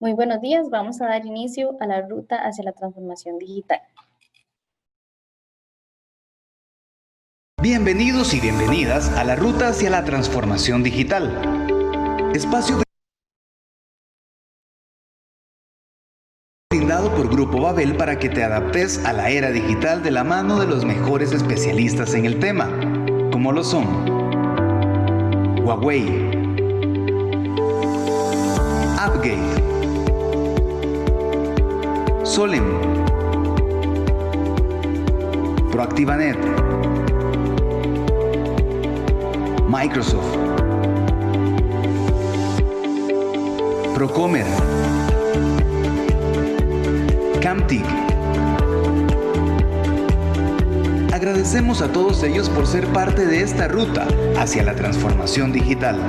Muy buenos días, vamos a dar inicio a la ruta hacia la transformación digital. Bienvenidos y bienvenidas a la ruta hacia la transformación digital. Espacio brindado por Grupo Babel para que te adaptes a la era digital de la mano de los mejores especialistas en el tema, como lo son Huawei, Appgate, Solem, Proactivanet, Microsoft, Procomer, Camtic. Agradecemos a todos ellos por ser parte de esta ruta hacia la transformación digital.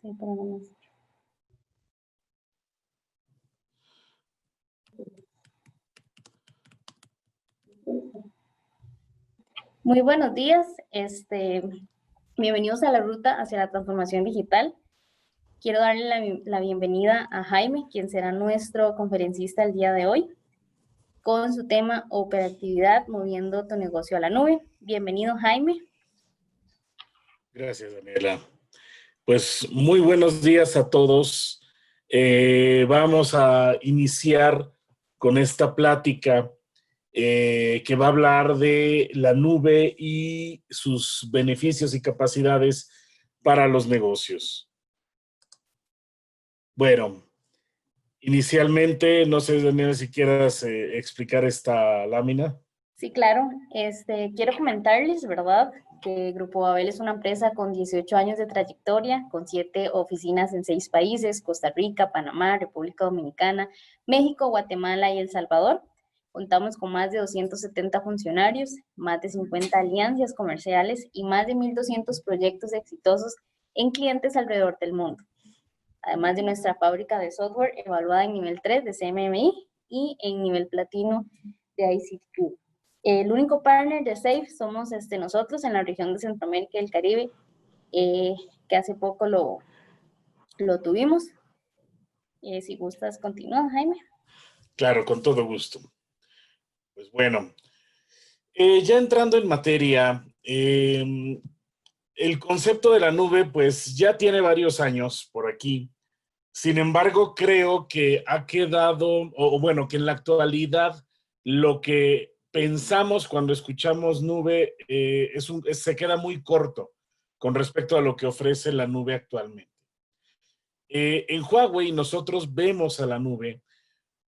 Sí, pero no más. Muy buenos días, bienvenidos a la ruta hacia la transformación digital. Quiero darle la bienvenida a Jaime, quien será nuestro conferencista el día de hoy, con su tema Operatividad moviendo tu negocio a la nube. Bienvenido, Jaime. Gracias, Daniela. Pues muy buenos días a todos. Vamos a iniciar con esta plática que va a hablar de la nube y sus beneficios y capacidades para los negocios. Bueno, inicialmente, no sé, Daniela, si quieras explicar esta lámina. Sí, claro. Quiero comentarles, ¿verdad?, que Grupo Babel es una empresa con 18 años de trayectoria, con 7 oficinas en 6 países: Costa Rica, Panamá, República Dominicana, México, Guatemala y El Salvador. Contamos con más de 270 funcionarios, más de 50 alianzas comerciales y más de 1.200 proyectos exitosos en clientes alrededor del mundo. Además de nuestra fábrica de software evaluada en nivel 3 de CMMI y en nivel platino de ICQ. El único partner de SAFE somos nosotros en la región de Centroamérica y el Caribe, que hace poco lo tuvimos. Si gustas, continúa, Jaime. Claro, con todo gusto. Pues bueno, ya entrando en materia, el concepto de la nube pues ya tiene varios años por aquí. Sin embargo, creo que ha quedado, o bueno, que en la actualidad lo que pensamos cuando escuchamos nube se queda muy corto con respecto a lo que ofrece la nube actualmente. En Huawei nosotros vemos a la nube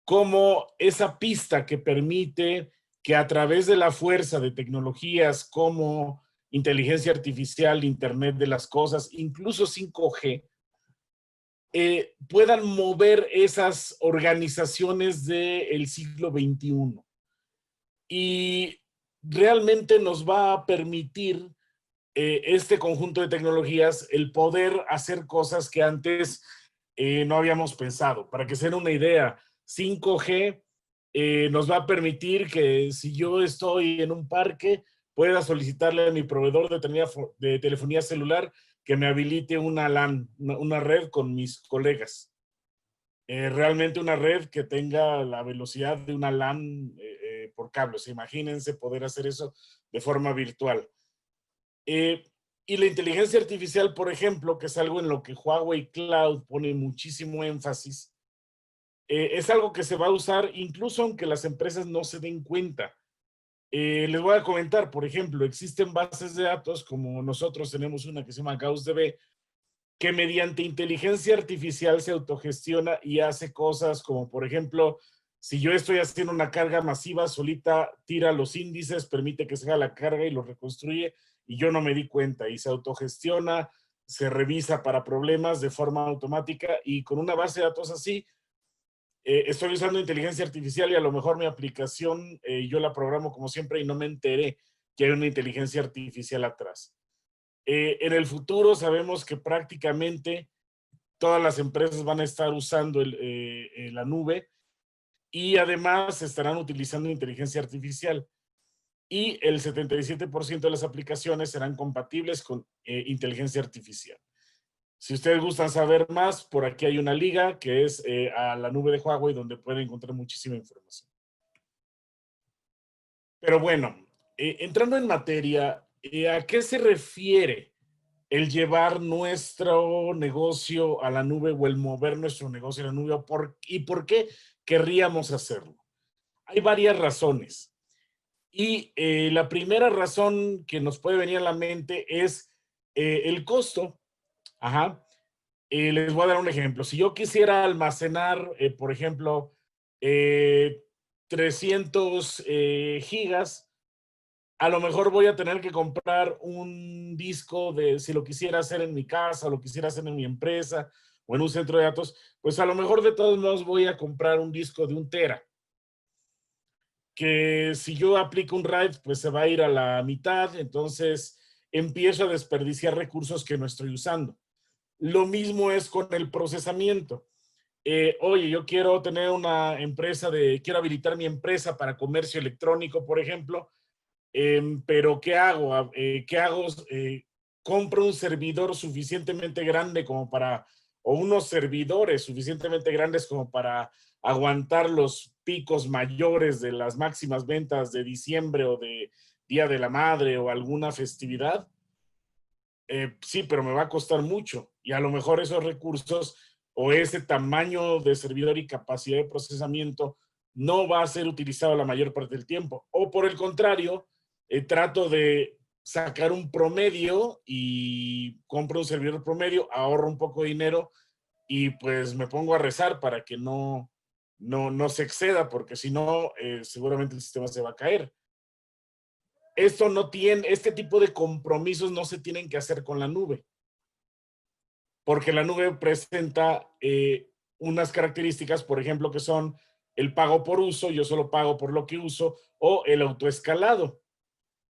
como esa pista que permite que a través de la fuerza de tecnologías como inteligencia artificial, Internet de las cosas, incluso 5G, puedan mover esas organizaciones del siglo XXI. Y realmente nos va a permitir este conjunto de tecnologías, el poder hacer cosas que antes no habíamos pensado. Para que se den una idea, 5G nos va a permitir que si yo estoy en un parque, pueda solicitarle a mi proveedor de telefonía celular que me habilite una LAN, una red con mis colegas. Realmente una red que tenga la velocidad de una LAN por cable. O sea, imagínense poder hacer eso de forma virtual. Y la inteligencia artificial, por ejemplo, que es algo en lo que Huawei Cloud pone muchísimo énfasis, es algo que se va a usar incluso aunque las empresas no se den cuenta. Les voy a comentar, por ejemplo, existen bases de datos, como nosotros tenemos una que se llama GaussDB, que mediante inteligencia artificial se autogestiona y hace cosas como, por ejemplo, si yo estoy haciendo una carga masiva, solita tira los índices, permite que se haga la carga y lo reconstruye, y yo no me di cuenta, y se autogestiona, se revisa para problemas de forma automática, y con una base de datos así, estoy usando inteligencia artificial y a lo mejor mi aplicación yo la programo como siempre y no me enteré que hay una inteligencia artificial atrás. En el futuro sabemos que prácticamente todas las empresas van a estar usando la nube y además estarán utilizando inteligencia artificial. Y el 77% de las aplicaciones serán compatibles con inteligencia artificial. Si ustedes gustan saber más, por aquí hay una liga que es a la nube de Huawei donde pueden encontrar muchísima información. Pero bueno, entrando en materia, ¿a qué se refiere el llevar nuestro negocio a la nube o el mover nuestro negocio a la nube? ¿Y por qué querríamos hacerlo? Hay varias razones. Y la primera razón que nos puede venir a la mente es el costo. Ajá. Les voy a dar un ejemplo. Si yo quisiera almacenar, por ejemplo, 300 gigas, a lo mejor voy a tener que comprar un disco de, si lo quisiera hacer en mi casa, o lo quisiera hacer en mi empresa o en un centro de datos, pues a lo mejor de todos modos voy a comprar un disco de 1 tera. Que si yo aplico un RAID, pues se va a ir a la mitad, entonces empiezo a desperdiciar recursos que no estoy usando. Lo mismo es con el procesamiento. Oye, yo quiero tener una empresa quiero habilitar mi empresa para comercio electrónico, por ejemplo, pero ¿qué hago? ¿Qué hago? Compro un servidor suficientemente grande como o unos servidores suficientemente grandes como para aguantar los picos mayores de las máximas ventas de diciembre o de Día de la Madre o alguna festividad. Sí, pero me va a costar mucho y a lo mejor esos recursos o ese tamaño de servidor y capacidad de procesamiento no va a ser utilizado la mayor parte del tiempo. O por el contrario, trato de sacar un promedio y compro un servidor promedio, ahorro un poco de dinero y pues me pongo a rezar para que no se exceda, porque si no, seguramente el sistema se va a caer. Este tipo de compromisos no se tienen que hacer con la nube, porque la nube presenta unas características, por ejemplo, que son el pago por uso, yo solo pago por lo que uso, o el autoescalado.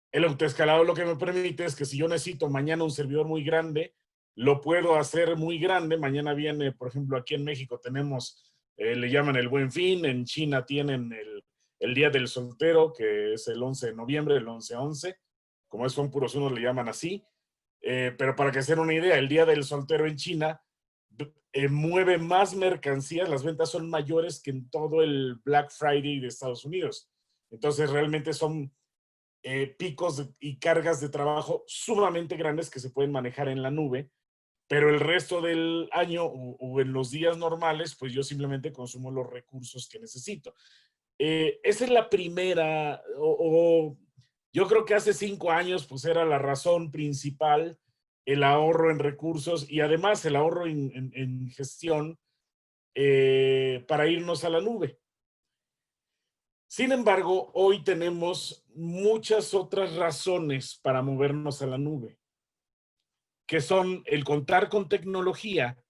El autoescalado lo que me permite es que si yo necesito mañana un servidor muy grande, lo puedo hacer muy grande. Mañana viene, por ejemplo, aquí en México tenemos, le llaman el Buen Fin, en China tienen el Día del Soltero, que es el 11 de noviembre, el 11-11, como son puros unos le llaman así, pero para que se den una idea, el Día del Soltero en China mueve más mercancías, las ventas son mayores que en todo el Black Friday de Estados Unidos. Entonces realmente son picos y cargas de trabajo sumamente grandes que se pueden manejar en la nube, pero el resto del año o en los días normales, pues yo simplemente consumo los recursos que necesito. Esa es la primera, yo creo que hace 5 años pues era la razón principal, el ahorro en recursos y además el ahorro en gestión para irnos a la nube. Sin embargo, hoy tenemos muchas otras razones para movernos a la nube, que son el contar con tecnología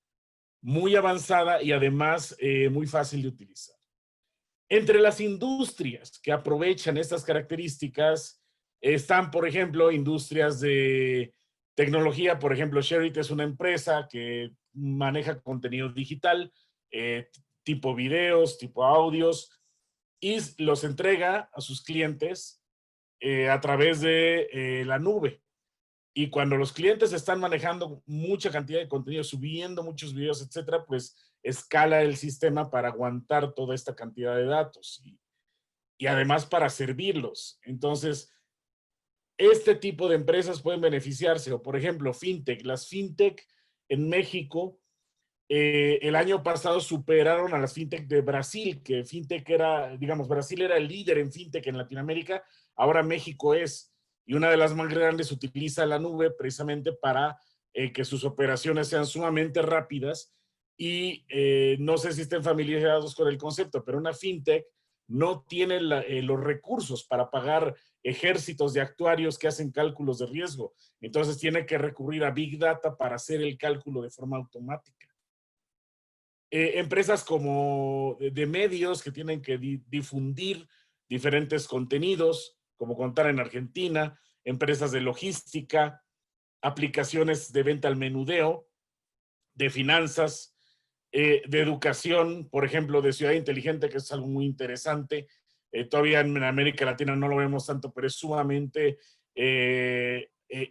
muy avanzada y además muy fácil de utilizar. Entre las industrias que aprovechan estas características están, por ejemplo, industrias de Tecnología, por ejemplo, Sherit es una empresa que maneja contenido digital, tipo videos, tipo audios, y los entrega a sus clientes a través de la nube. Y cuando los clientes están manejando mucha cantidad de contenido, subiendo muchos videos, etcétera, pues escala el sistema para aguantar toda esta cantidad de datos y además para servirlos. Entonces, este tipo de empresas pueden beneficiarse. O, por ejemplo, fintech. Las fintech en México el año pasado superaron a las fintech de Brasil, que fintech era, digamos, Brasil era el líder en fintech en Latinoamérica, ahora México es, y una de las más grandes utiliza la nube precisamente para que sus operaciones sean sumamente rápidas y no sé si estén familiarizados con el concepto, pero una fintech no tiene los recursos para pagar ejércitos de actuarios que hacen cálculos de riesgo. Entonces tiene que recurrir a Big Data para hacer el cálculo de forma automática. Empresas como de medios que tienen que difundir diferentes contenidos, como Contar en Argentina, empresas de logística, aplicaciones de venta al menudeo, de finanzas, de educación, por ejemplo, de ciudad inteligente, que es algo muy interesante. Todavía en América Latina no lo vemos tanto, pero es sumamente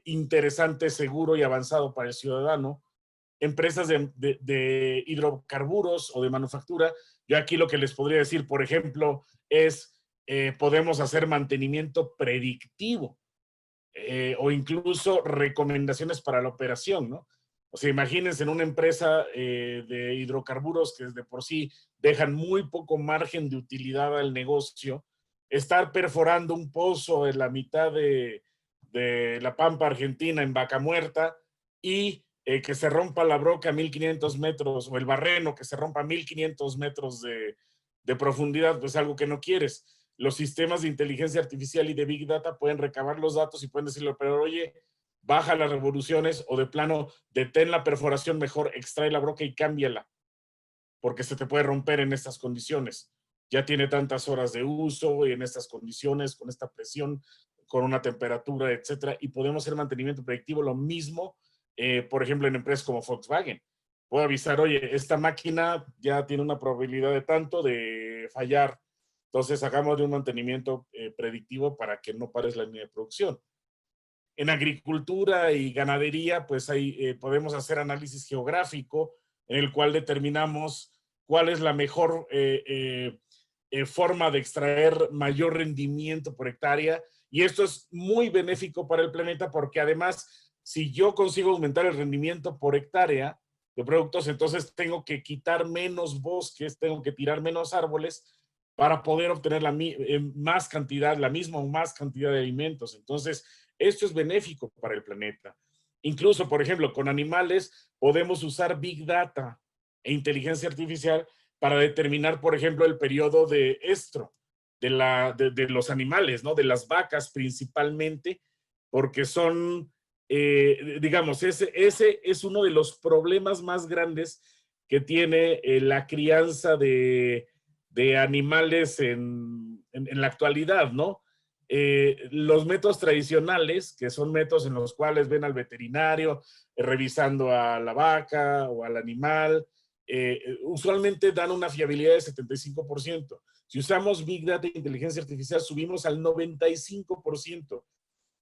interesante, seguro y avanzado para el ciudadano. Empresas de hidrocarburos o de manufactura. Yo aquí lo que les podría decir, por ejemplo, es podemos hacer mantenimiento predictivo o incluso recomendaciones para la operación, ¿no? O sea, imagínense en una empresa de hidrocarburos que de por sí dejan muy poco margen de utilidad al negocio, estar perforando un pozo en la mitad de la Pampa Argentina en Vaca Muerta y que se rompa la broca a 1500 metros o el barreno que se rompa a 1500 metros de profundidad, pues algo que no quieres. Los sistemas de inteligencia artificial y de Big Data pueden recabar los datos y pueden decirle, pero oye, baja las revoluciones o de plano detén la perforación mejor, extrae la broca y cámbiala, porque se te puede romper en estas condiciones. Ya tiene tantas horas de uso y en estas condiciones, con esta presión, con una temperatura, etcétera, y podemos hacer mantenimiento predictivo, lo mismo, por ejemplo, en empresas como Volkswagen. Puedo avisar, oye, esta máquina ya tiene una probabilidad de tanto de fallar, entonces hagamos de un mantenimiento predictivo para que no pares la línea de producción. En agricultura y ganadería, pues ahí podemos hacer análisis geográfico en el cual determinamos cuál es la mejor forma de extraer mayor rendimiento por hectárea. Y esto es muy benéfico para el planeta porque además, si yo consigo aumentar el rendimiento por hectárea de productos, entonces tengo que quitar menos bosques, tengo que tirar menos árboles para poder obtener más cantidad, la misma o más cantidad de alimentos. Entonces, esto es benéfico para el planeta. Incluso, por ejemplo, con animales podemos usar Big Data e inteligencia artificial para determinar, por ejemplo, el periodo de estro de los animales, ¿no? De las vacas principalmente, porque son, digamos, ese es uno de los problemas más grandes que tiene la crianza de animales en la actualidad, ¿no? Los métodos tradicionales, que son métodos en los cuales ven al veterinario revisando a la vaca o al animal, usualmente dan una fiabilidad de 75%. Si usamos Big Data e inteligencia artificial, subimos al 95%.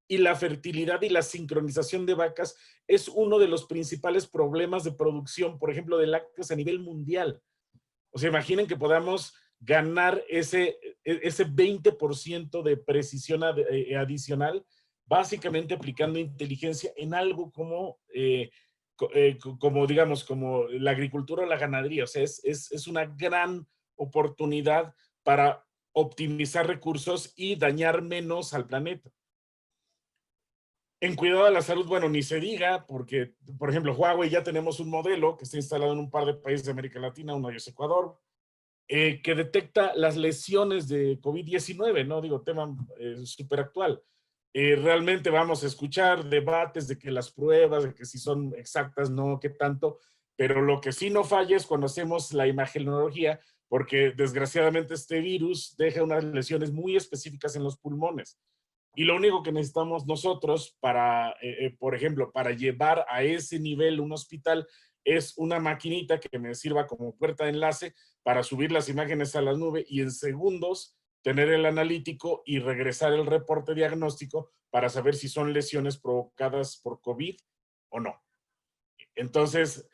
Y la fertilidad y la sincronización de vacas es uno de los principales problemas de producción, por ejemplo, de lácteos a nivel mundial. O sea, imaginen que podamos ganar ese 20% de precisión adicional, básicamente aplicando inteligencia en algo como, digamos, como la agricultura o la ganadería. O sea, es una gran oportunidad para optimizar recursos y dañar menos al planeta. En cuidado de la salud, bueno, ni se diga, porque, por ejemplo, Huawei ya tenemos un modelo que está instalado en un par de países de América Latina, uno es Ecuador, que detecta las lesiones de COVID-19, ¿no? Digo, tema súper actual. Realmente vamos a escuchar debates de que las pruebas, de que si son exactas, no, qué tanto, pero lo que sí no falla es cuando hacemos la imagenología, porque desgraciadamente este virus deja unas lesiones muy específicas en los pulmones. Y lo único que necesitamos nosotros para, por ejemplo, para llevar a ese nivel un hospital es una maquinita que me sirva como puerta de enlace para subir las imágenes a la nube y en segundos tener el analítico y regresar el reporte diagnóstico para saber si son lesiones provocadas por COVID o no. Entonces,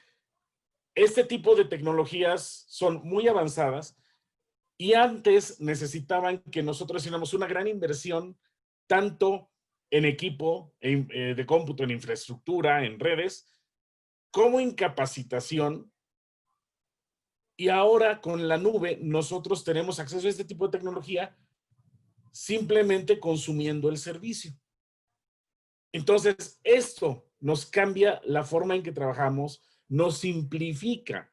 este tipo de tecnologías son muy avanzadas y antes necesitaban que nosotros hiciéramos una gran inversión tanto en equipo de cómputo, en infraestructura, en redes, como en capacitación. Y ahora con la nube nosotros tenemos acceso a este tipo de tecnología simplemente consumiendo el servicio. Entonces, esto nos cambia la forma en que trabajamos, nos simplifica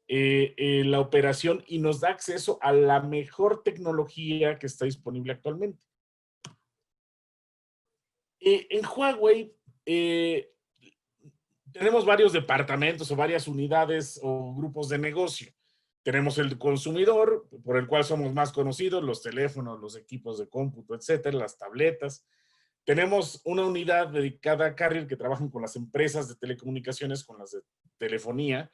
la operación y nos da acceso a la mejor tecnología que está disponible actualmente. En Huawei tenemos varios departamentos o varias unidades o grupos de negocio. Tenemos el consumidor, por el cual somos más conocidos, los teléfonos, los equipos de cómputo, etcétera, las tabletas. Tenemos una unidad dedicada a carrier que trabajan con las empresas de telecomunicaciones, con las de telefonía.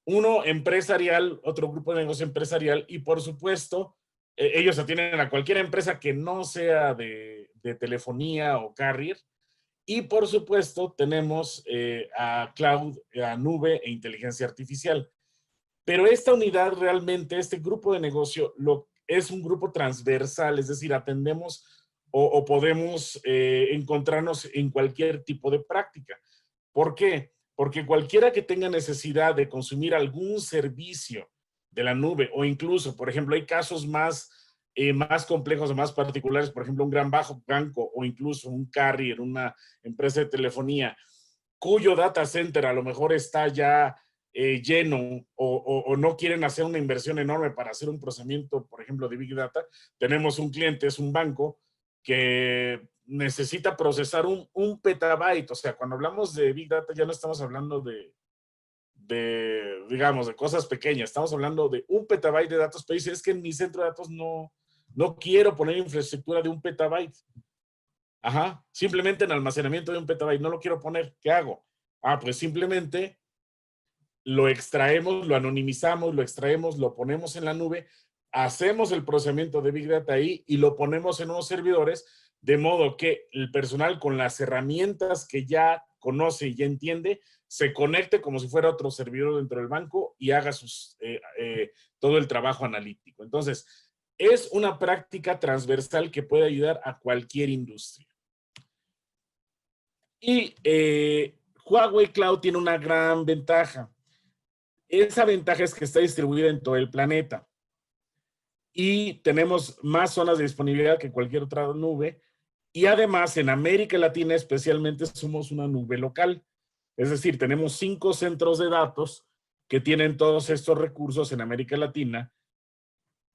Uno empresarial, otro grupo de negocio empresarial y por supuesto, ellos atienden a cualquier empresa que no sea de telefonía o carrier. Y por supuesto tenemos a cloud, a nube e inteligencia artificial. Pero esta unidad realmente, este grupo de negocio, es un grupo transversal, es decir, atendemos o podemos encontrarnos en cualquier tipo de práctica. ¿Por qué? Porque cualquiera que tenga necesidad de consumir algún servicio de la nube o incluso, por ejemplo, hay casos más complejos o más particulares, por ejemplo, un gran banco o incluso un carrier, una empresa de telefonía, cuyo data center a lo mejor está ya lleno o no quieren hacer una inversión enorme para hacer un procesamiento, por ejemplo, de Big Data. Tenemos un cliente, es un banco, que necesita procesar un petabyte. O sea, cuando hablamos de Big Data ya no estamos hablando digamos, de cosas pequeñas. Estamos hablando de un petabyte de datos, pero dice, es que en mi centro de datos no quiero poner infraestructura de un petabyte. Ajá, simplemente en almacenamiento de un petabyte, no lo quiero poner. ¿Qué hago? Pues simplemente lo extraemos, lo anonimizamos, lo extraemos, lo ponemos en la nube, hacemos el procesamiento de Big Data ahí y lo ponemos en unos servidores, de modo que el personal con las herramientas que ya conoce y ya entiende, se conecte como si fuera otro servidor dentro del banco y haga todo el trabajo analítico. Entonces, es una práctica transversal que puede ayudar a cualquier industria. Y Huawei Cloud tiene una gran ventaja. Esa ventaja es que está distribuida en todo el planeta. Y tenemos más zonas de disponibilidad que cualquier otra nube. Y además, en América Latina especialmente, somos una nube local. Es decir, tenemos 5 centros de datos que tienen todos estos recursos en América Latina.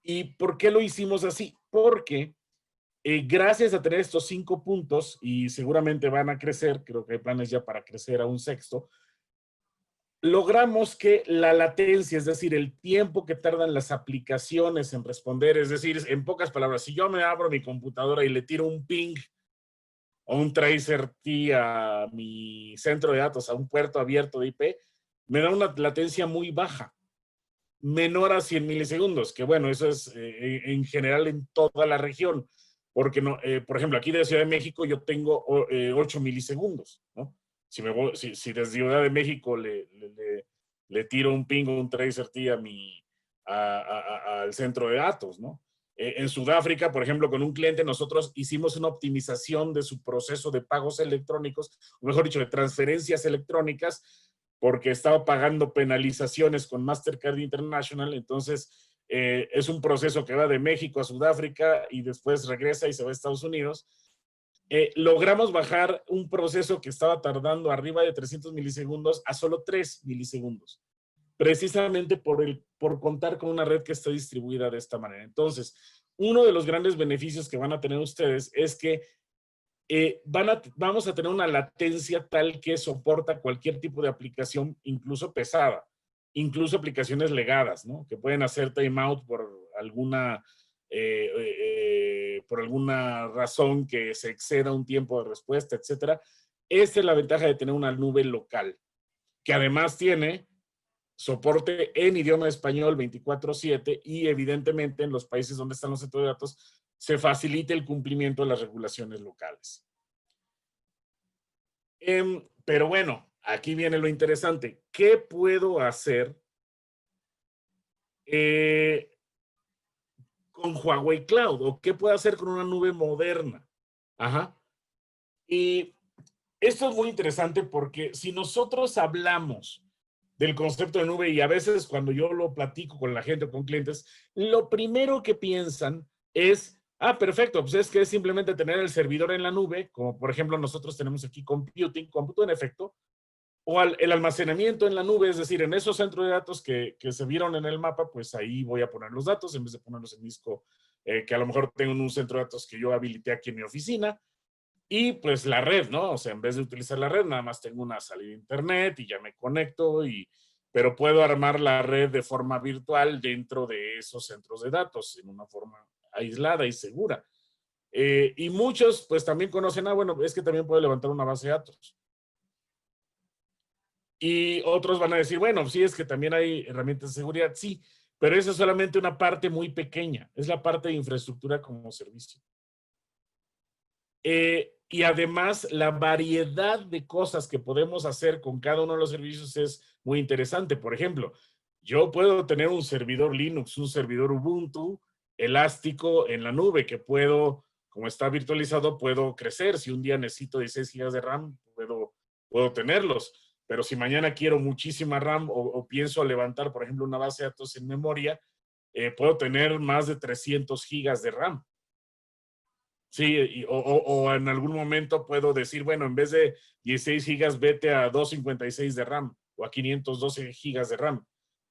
¿Y por qué lo hicimos así? Porque gracias a tener estos 5 puntos, y seguramente van a crecer, creo que hay planes ya para crecer a un sexto, logramos que la latencia, es decir, el tiempo que tardan las aplicaciones en responder, es decir, en pocas palabras, si yo me abro mi computadora y le tiro un ping o un tracer T a mi centro de datos, a un puerto abierto de IP, me da una latencia muy baja, menor a 100 milisegundos, que bueno, eso es en general en toda la región, porque no, por ejemplo, aquí de Ciudad de México yo tengo 8 milisegundos, ¿no? Si desde Ciudad de México le tiro un ping o un tracer T al centro de datos, ¿no? En Sudáfrica, por ejemplo, con un cliente nosotros hicimos una optimización de su proceso de pagos electrónicos, o mejor dicho, de transferencias electrónicas, porque estaba pagando penalizaciones con Mastercard International. Entonces es un proceso que va de México a Sudáfrica y después regresa y se va a Estados Unidos. Logramos bajar un proceso que estaba tardando arriba de 300 milisegundos a solo 3 milisegundos, precisamente por contar con una red que está distribuida de esta manera. Entonces, uno de los grandes beneficios que van a tener ustedes es que vamos a tener una latencia tal que soporta cualquier tipo de aplicación, incluso pesada, incluso aplicaciones legadas, ¿no? Que pueden hacer timeout por alguna por alguna razón que se exceda un tiempo de respuesta, etcétera. Esa es la ventaja de tener una nube local, que además tiene soporte en idioma español 24/7 y evidentemente en los países donde están los centros de datos se facilita el cumplimiento de las regulaciones locales. Pero bueno, aquí viene lo interesante. ¿Qué puedo hacer con Huawei Cloud? ¿O qué puedo hacer con una nube moderna? Ajá. Y esto es muy interesante porque si nosotros hablamos del concepto de nube y a veces cuando yo lo platico con la gente o con clientes, lo primero que piensan es, perfecto, pues es que es simplemente tener el servidor en la nube, como por ejemplo nosotros tenemos aquí cómputo en efecto, o el almacenamiento en la nube, es decir, en esos centros de datos que se vieron en el mapa, pues ahí voy a poner los datos en vez de ponerlos en disco, que a lo mejor tengo en un centro de datos que yo habilité aquí en mi oficina. Y pues la red, ¿no? O sea, en vez de utilizar la red, nada más tengo una salida de internet y ya me conecto, pero puedo armar la red de forma virtual dentro de esos centros de datos, en una forma aislada y segura. Y muchos pues también conocen, bueno, es que también puedo levantar una base de datos. Y otros van a decir, bueno, sí, es que también hay herramientas de seguridad, sí, pero esa es solamente una parte muy pequeña, es la parte de infraestructura como servicio. Y además, la variedad de cosas que podemos hacer con cada uno de los servicios es muy interesante. Por ejemplo, yo puedo tener un servidor Linux, un servidor Ubuntu elástico en la nube que puedo, como está virtualizado, puedo crecer. Si un día necesito 16 GB de RAM, puedo tenerlos. Pero si mañana quiero muchísima RAM o pienso levantar, por ejemplo, una base de datos en memoria, puedo tener más de 300 GB de RAM. Sí, o en algún momento puedo decir, bueno, en vez de 16 gigas, vete a 256 de RAM o a 512 gigas de RAM.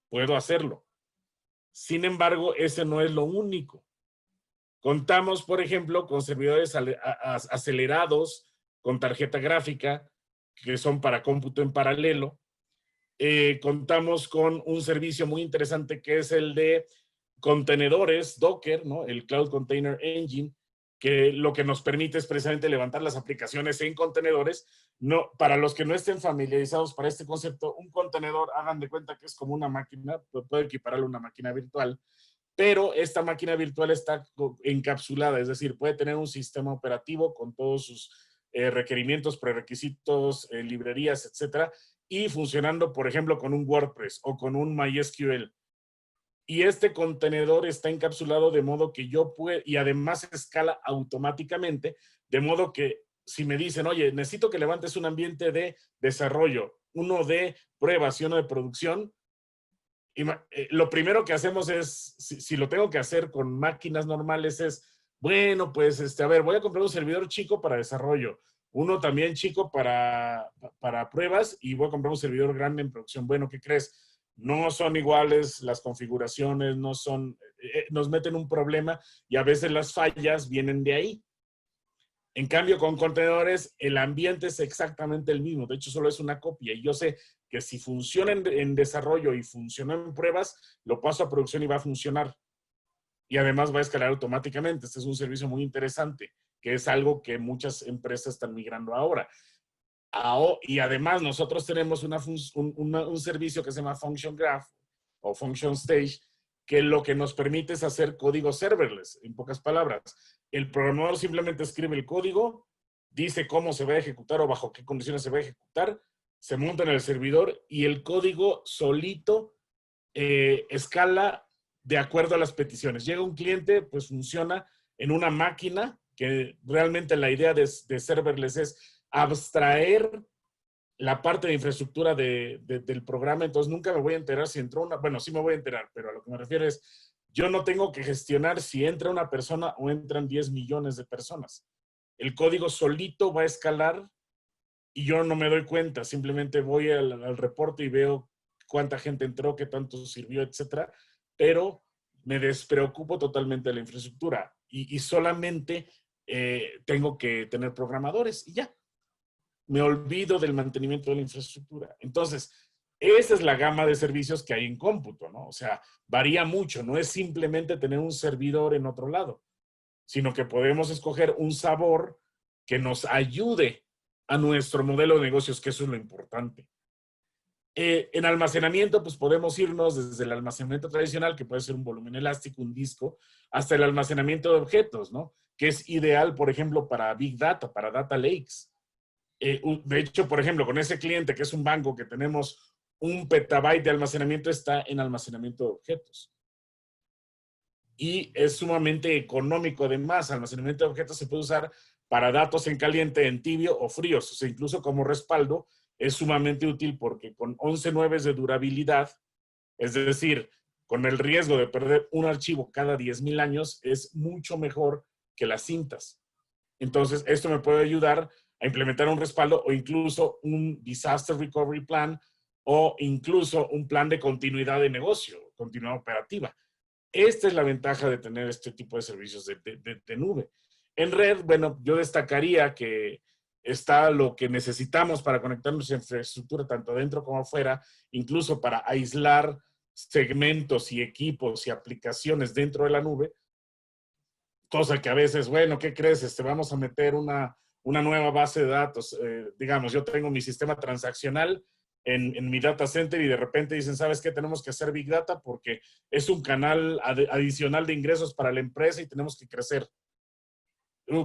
Puedo hacerlo. Sin embargo, ese no es lo único. Contamos, por ejemplo, con servidores acelerados con tarjeta gráfica, que son para cómputo en paralelo. Contamos con un servicio muy interesante que es el de contenedores Docker, ¿no? El Cloud Container Engine, que lo que nos permite es precisamente levantar las aplicaciones en contenedores. No, para los que no estén familiarizados para este concepto, un contenedor, hagan de cuenta que es como una máquina, puede equipararlo a una máquina virtual, pero esta máquina virtual está encapsulada, es decir, puede tener un sistema operativo con todos sus requerimientos, prerequisitos, librerías, etcétera, y funcionando, por ejemplo, con un WordPress o con un MySQL. Y este contenedor está encapsulado de modo que yo puedo, y además escala automáticamente, de modo que si me dicen, oye, necesito que levantes un ambiente de desarrollo, uno de pruebas y uno de producción, lo primero que hacemos es, si lo tengo que hacer con máquinas normales, es, bueno, pues, a ver, voy a comprar un servidor chico para desarrollo, uno también chico para pruebas, y voy a comprar un servidor grande en producción. Bueno, ¿qué crees? No son iguales las configuraciones, no son, nos meten un problema y a veces las fallas vienen de ahí. En cambio, con contenedores, el ambiente es exactamente el mismo. De hecho, solo es una copia. Y yo sé que si funciona en desarrollo y funciona en pruebas, lo paso a producción y va a funcionar. Y además va a escalar automáticamente. Este es un servicio muy interesante, que es algo que muchas empresas están migrando ahora. Y además nosotros tenemos un servicio que se llama Function Graph o Function Stage, que lo que nos permite es hacer código serverless, en pocas palabras. El programador simplemente escribe el código, dice cómo se va a ejecutar o bajo qué condiciones se va a ejecutar, se monta en el servidor y el código solito escala de acuerdo a las peticiones. Llega un cliente, pues funciona en una máquina, que realmente la idea de serverless es abstraer la parte de infraestructura del programa, entonces nunca me voy a enterar si entró bueno, sí me voy a enterar, pero a lo que me refiero es, yo no tengo que gestionar si entra una persona o entran 10 millones de personas. El código solito va a escalar y yo no me doy cuenta, simplemente voy al reporte y veo cuánta gente entró, qué tanto sirvió, etcétera, pero me despreocupo totalmente de la infraestructura y solamente tengo que tener programadores y ya. Me olvido del mantenimiento de la infraestructura. Entonces, Esa es la gama de servicios que hay en cómputo, ¿no? O sea, varía mucho, no es simplemente tener un servidor en otro lado, sino que podemos escoger un sabor que nos ayude a nuestro modelo de negocios, que eso es lo importante. En almacenamiento, pues podemos irnos desde el almacenamiento tradicional, que puede ser un volumen elástico, un disco, hasta el almacenamiento de objetos, ¿no? Que es ideal, por ejemplo, para Big Data, para Data Lakes. De hecho, por ejemplo, con ese cliente que es un banco que tenemos 1 petabyte de almacenamiento, está en almacenamiento de objetos. Y es sumamente económico además. Almacenamiento de objetos se puede usar para datos en caliente, en tibio o fríos. O sea, incluso como respaldo es sumamente útil porque con 11/9 de durabilidad, es decir, con el riesgo de perder un archivo cada 10,000 años, es mucho mejor que las cintas. Entonces, esto me puede ayudar a implementar un respaldo o incluso un Disaster Recovery Plan o incluso un plan de continuidad de negocio, continuidad operativa. Esta es la ventaja de tener este tipo de servicios de nube. En red, bueno, yo destacaría que está lo que necesitamos para conectar nuestra infraestructura tanto dentro como afuera, incluso para aislar segmentos y equipos y aplicaciones dentro de la nube, cosa que a veces, bueno, ¿qué crees? Vamos a meter una nueva base de datos. Digamos, yo tengo mi sistema transaccional en mi data center y de repente dicen, ¿sabes qué? Tenemos que hacer Big Data porque es un canal adicional de ingresos para la empresa y tenemos que crecer.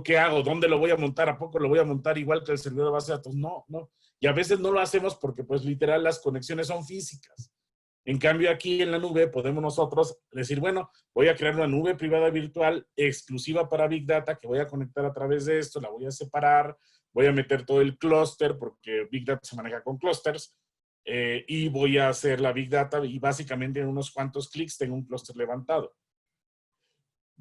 ¿Qué hago? ¿Dónde lo voy a montar? ¿A poco lo voy a montar igual que el servidor de base de datos? No, no. Y a veces no lo hacemos porque, pues, literal, las conexiones son físicas. En cambio, aquí en la nube podemos nosotros decir, bueno, voy a crear una nube privada virtual exclusiva para Big Data que voy a conectar a través de esto, la voy a separar, voy a meter todo el clúster porque Big Data se maneja con clústeres y voy a hacer la Big Data y básicamente en unos cuantos clics tengo un clúster levantado.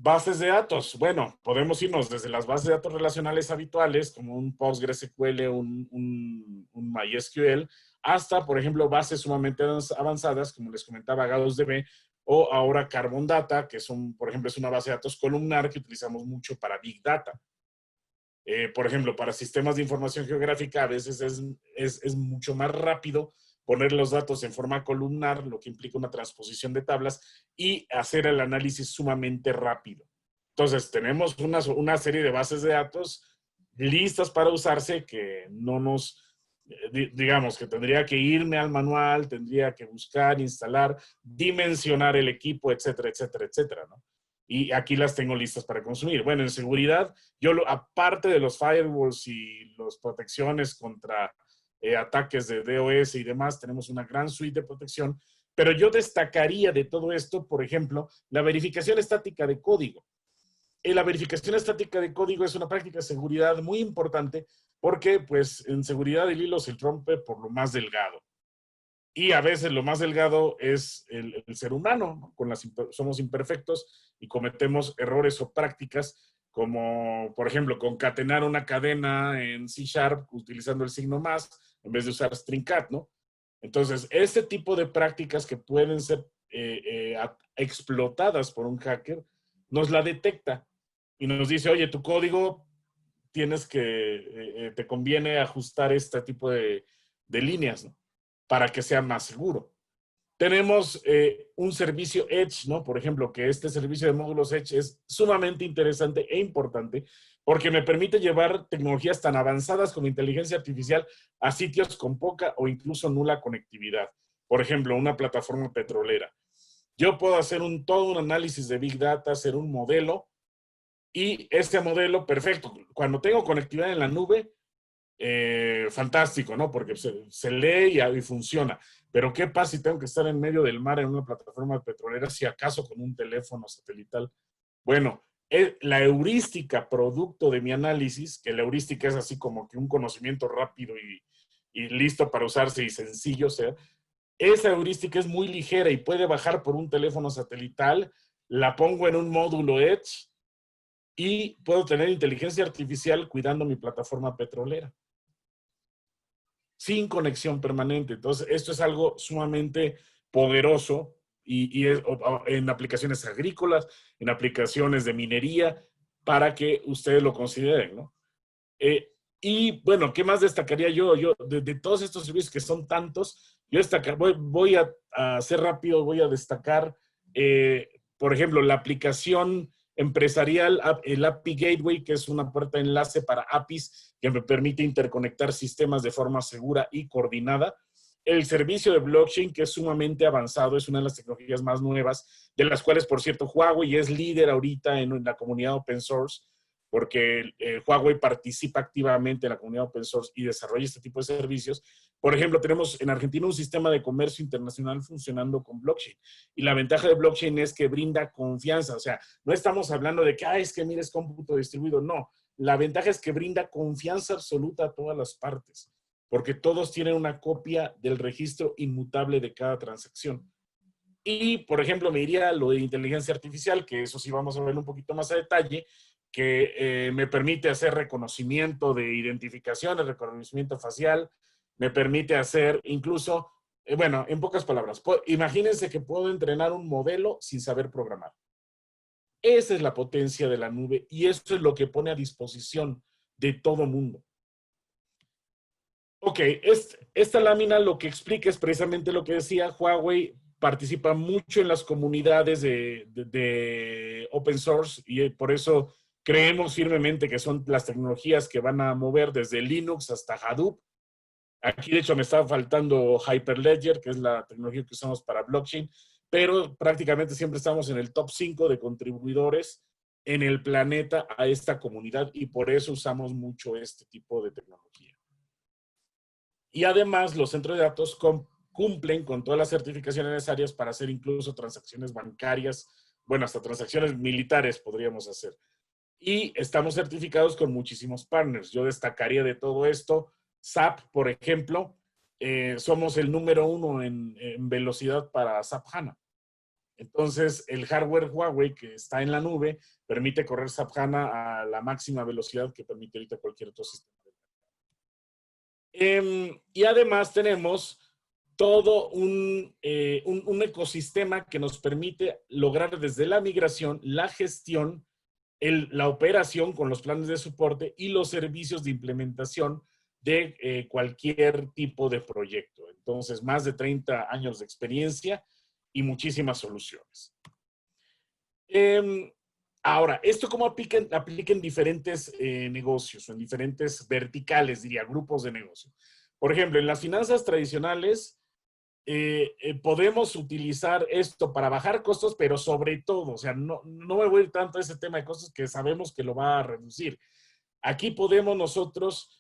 Bases de datos. Bueno, podemos irnos desde las bases de datos relacionales habituales, como un PostgreSQL, un MySQL, hasta, por ejemplo, bases sumamente avanzadas, como les comentaba, GaussDB, o ahora Carbon Data, que son, por ejemplo, es una base de datos columnar que utilizamos mucho para Big Data. Por ejemplo, para sistemas de información geográfica, a veces es mucho más rápido poner los datos en forma columnar, lo que implica una transposición de tablas y hacer el análisis sumamente rápido. Entonces, tenemos una serie de bases de datos listas para usarse que no nos, digamos, que tendría que irme al manual, tendría que buscar, instalar, dimensionar el equipo, etcétera, etcétera, etcétera, ¿no? Y aquí las tengo listas para consumir. Bueno, en seguridad, aparte de los firewalls y las protecciones contra ataques de DOS y demás, tenemos una gran suite de protección, pero yo destacaría de todo esto, por ejemplo, la verificación estática de código. La verificación estática de código es una práctica de seguridad muy importante porque, pues, en seguridad el hilo se rompe por lo más delgado. Y a veces lo más delgado es el ser humano, ¿no? Somos imperfectos y cometemos errores o prácticas como, por ejemplo, concatenar una cadena en C# utilizando el signo más en vez de usar string cat, ¿no? Entonces, este tipo de prácticas que pueden ser explotadas por un hacker, nos la detecta y nos dice, oye, tu código te conviene ajustar este tipo de líneas, ¿no? Para que sea más seguro. Tenemos un servicio Edge, ¿no? Por ejemplo, que este servicio de módulos Edge es sumamente interesante e importante porque me permite llevar tecnologías tan avanzadas como inteligencia artificial a sitios con poca o incluso nula conectividad. Por ejemplo, una plataforma petrolera. Yo puedo hacer todo un análisis de Big Data, hacer un modelo y este modelo, perfecto. Cuando tengo conectividad en la nube, fantástico, ¿no? Porque se lee y funciona. Pero ¿qué pasa si tengo que estar en medio del mar en una plataforma petrolera, si acaso con un teléfono satelital? Bueno, la heurística producto de mi análisis, que la heurística es así como que un conocimiento rápido y listo para usarse y sencillo, o sea, esa heurística es muy ligera y puede bajar por un teléfono satelital, la pongo en un módulo Edge y puedo tener inteligencia artificial cuidando mi plataforma petrolera sin conexión permanente. Entonces, esto es algo sumamente poderoso y en aplicaciones agrícolas, en aplicaciones de minería, para que ustedes lo consideren, ¿no? Y bueno, ¿qué más destacaría yo? De todos estos servicios que son tantos, Voy a ser rápido, voy a destacar, por ejemplo, la aplicación empresarial, el API Gateway, que es una puerta de enlace para APIs que me permite interconectar sistemas de forma segura y coordinada. El servicio de blockchain, que es sumamente avanzado, es una de las tecnologías más nuevas, de las cuales, por cierto, Huawei es líder ahorita en la comunidad open source, porque Huawei participa activamente en la comunidad open source y desarrolla este tipo de servicios. Por ejemplo, tenemos en Argentina un sistema de comercio internacional funcionando con blockchain. Y la ventaja de blockchain es que brinda confianza. O sea, no estamos hablando de que, es que mira, es cómputo distribuido. No, la ventaja es que brinda confianza absoluta a todas las partes, porque todos tienen una copia del registro inmutable de cada transacción. Y, por ejemplo, me iría a lo de inteligencia artificial, que eso sí vamos a ver un poquito más a detalle, que me permite hacer reconocimiento de identificaciones, reconocimiento facial, me permite hacer incluso, bueno, en pocas palabras, imagínense que puedo entrenar un modelo sin saber programar. Esa es la potencia de la nube y eso es lo que pone a disposición de todo mundo. Ok, esta lámina lo que explica es precisamente lo que decía. Huawei participa mucho en las comunidades de open source y por eso creemos firmemente que son las tecnologías que van a mover desde Linux hasta Hadoop. Aquí, de hecho, me estaba faltando Hyperledger, que es la tecnología que usamos para blockchain, pero prácticamente siempre estamos en el top 5 de contribuidores en el planeta a esta comunidad y por eso usamos mucho este tipo de tecnología. Y además, los centros de datos cumplen con todas las certificaciones necesarias para hacer incluso transacciones bancarias, bueno, hasta transacciones militares podríamos hacer. Y estamos certificados con muchísimos partners. Yo destacaría de todo esto SAP, por ejemplo. Somos el número 1 en velocidad para SAP HANA. Entonces, el hardware Huawei que está en la nube permite correr SAP HANA a la máxima velocidad que permite ahorita cualquier otro sistema. Y además tenemos todo un ecosistema que nos permite lograr desde la migración, la gestión, la operación con los planes de soporte y los servicios de implementación de cualquier tipo de proyecto. Entonces, más de 30 años de experiencia y muchísimas soluciones. Ahora, ¿esto cómo aplica en diferentes negocios o en diferentes verticales, diría, grupos de negocio? Por ejemplo, en las finanzas tradicionales, podemos utilizar esto para bajar costos, pero sobre todo, o sea, no me voy a ir tanto a ese tema de costos que sabemos que lo va a reducir. Aquí podemos nosotros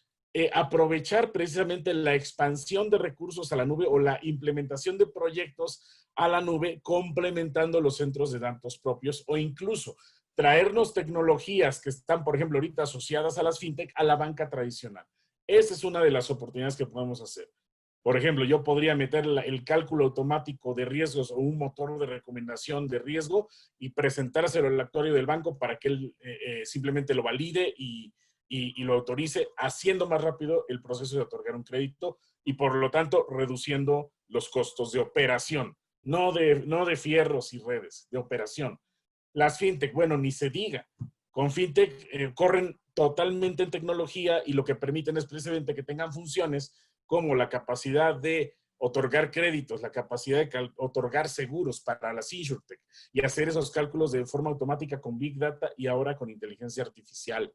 aprovechar precisamente la expansión de recursos a la nube o la implementación de proyectos a la nube, complementando los centros de datos propios o incluso traernos tecnologías que están, por ejemplo, ahorita asociadas a las fintech, a la banca tradicional. Esa es una de las oportunidades que podemos hacer. Por ejemplo, yo podría meter el cálculo automático de riesgos o un motor de recomendación de riesgo y presentárselo al actuario del banco para que él simplemente lo valide y lo autorice, haciendo más rápido el proceso de otorgar un crédito y por lo tanto reduciendo los costos de operación, no de fierros y redes, de operación. Las fintech, bueno, ni se diga. Con fintech corren totalmente en tecnología y lo que permiten es precisamente que tengan funciones como la capacidad de otorgar créditos, la capacidad de otorgar seguros para las insurtech y hacer esos cálculos de forma automática con Big Data y ahora con inteligencia artificial.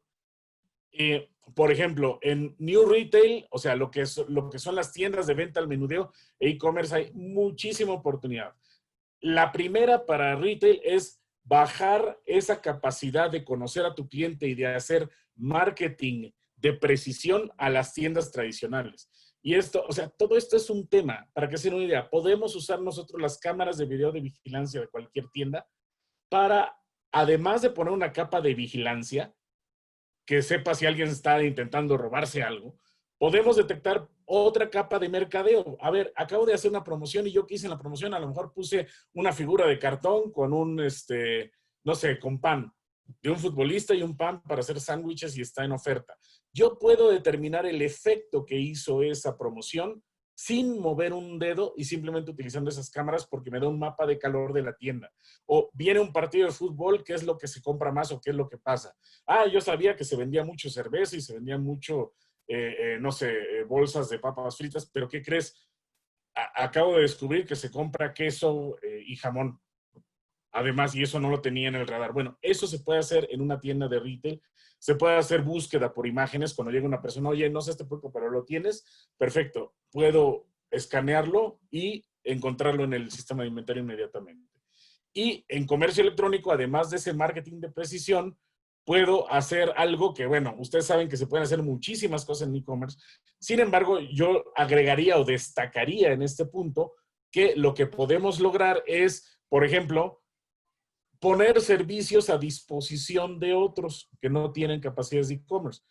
Por ejemplo, en New Retail, o sea, lo que son las tiendas de venta al menudeo e e-commerce, hay muchísima oportunidad. La primera para retail es bajar esa capacidad de conocer a tu cliente y de hacer marketing de precisión a las tiendas tradicionales. Y esto, o sea, todo esto es un tema, para que se den una idea. Podemos usar nosotros las cámaras de video de vigilancia de cualquier tienda para, además de poner una capa de vigilancia, que sepa si alguien está intentando robarse algo, podemos detectar otra capa de mercadeo. A ver, acabo de hacer una promoción y yo que hice en la promoción, a lo mejor puse una figura de cartón con un, no sé, con pan de un futbolista y un pan para hacer sándwiches y está en oferta. Yo puedo determinar el efecto que hizo esa promoción sin mover un dedo y simplemente utilizando esas cámaras porque me da un mapa de calor de la tienda. O viene un partido de fútbol, ¿qué es lo que se compra más o qué es lo que pasa? Yo sabía que se vendía mucho cerveza y se vendía mucho, no sé, bolsas de papas fritas, pero ¿qué crees? acabo de descubrir que se compra queso y jamón. Además, y eso no lo tenía en el radar. Bueno, eso se puede hacer en una tienda de retail. Se puede hacer búsqueda por imágenes cuando llega una persona, oye, no sé este producto, pero lo tienes. Perfecto. Puedo escanearlo y encontrarlo en el sistema de inventario inmediatamente. Y en comercio electrónico, además de ese marketing de precisión, puedo hacer algo que, bueno, ustedes saben que se pueden hacer muchísimas cosas en e-commerce. Sin embargo, yo agregaría o destacaría en este punto que lo que podemos lograr es, por ejemplo, poner servicios a disposición de otros que no tienen capacidades de e-commerce.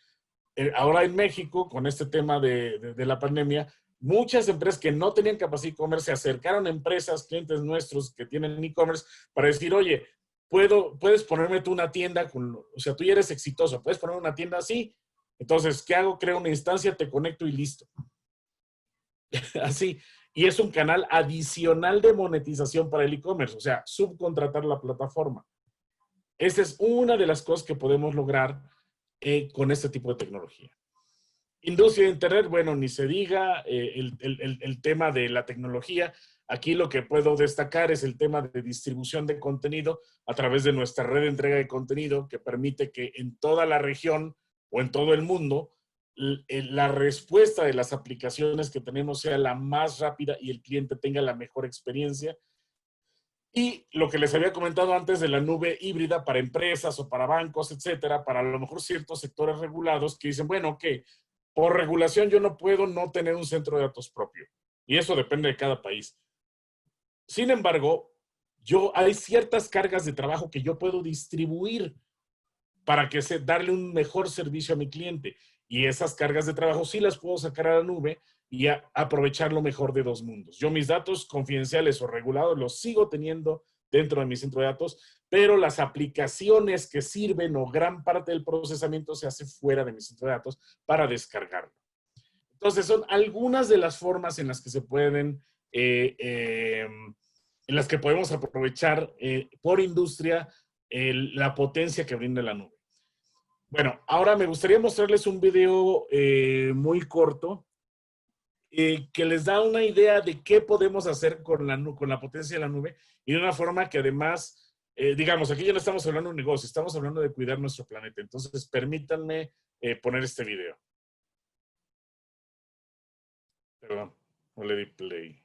Ahora en México, con este tema de la pandemia, muchas empresas que no tenían capacidad de e-commerce se acercaron a empresas, clientes nuestros que tienen e-commerce para decir, oye, puedes ponerme tú una tienda, o sea, tú ya eres exitoso, puedes poner una tienda así. Entonces, ¿qué hago? Creo una instancia, te conecto y listo. Así. Y es un canal adicional de monetización para el e-commerce, o sea, subcontratar la plataforma. Esta es una de las cosas que podemos lograr con este tipo de tecnología. Industria de Internet, bueno, ni se diga, el tema de la tecnología. Aquí lo que puedo destacar es el tema de distribución de contenido a través de nuestra red de entrega de contenido que permite que en toda la región o en todo el mundo la respuesta de las aplicaciones que tenemos sea la más rápida y el cliente tenga la mejor experiencia. Y lo que les había comentado antes de la nube híbrida para empresas o para bancos, etcétera, para a lo mejor ciertos sectores regulados que dicen, bueno, que por regulación yo no puedo no tener un centro de datos propio. Y eso depende de cada país. Sin embargo, hay ciertas cargas de trabajo que yo puedo distribuir para darle un mejor servicio a mi cliente. Y esas cargas de trabajo sí las puedo sacar a la nube y aprovechar lo mejor de dos mundos. Yo mis datos confidenciales o regulados los sigo teniendo dentro de mi centro de datos, pero las aplicaciones que sirven o gran parte del procesamiento se hace fuera de mi centro de datos para descargarlo. Entonces, son algunas de las formas en las que se pueden, en las que podemos aprovechar por industria la potencia que brinda la nube. Bueno, ahora me gustaría mostrarles un video muy corto que les da una idea de qué podemos hacer con la potencia de la nube y de una forma que además, digamos, aquí ya no estamos hablando de un negocio, estamos hablando de cuidar nuestro planeta. Entonces, permítanme poner este video. Perdón, no le di play.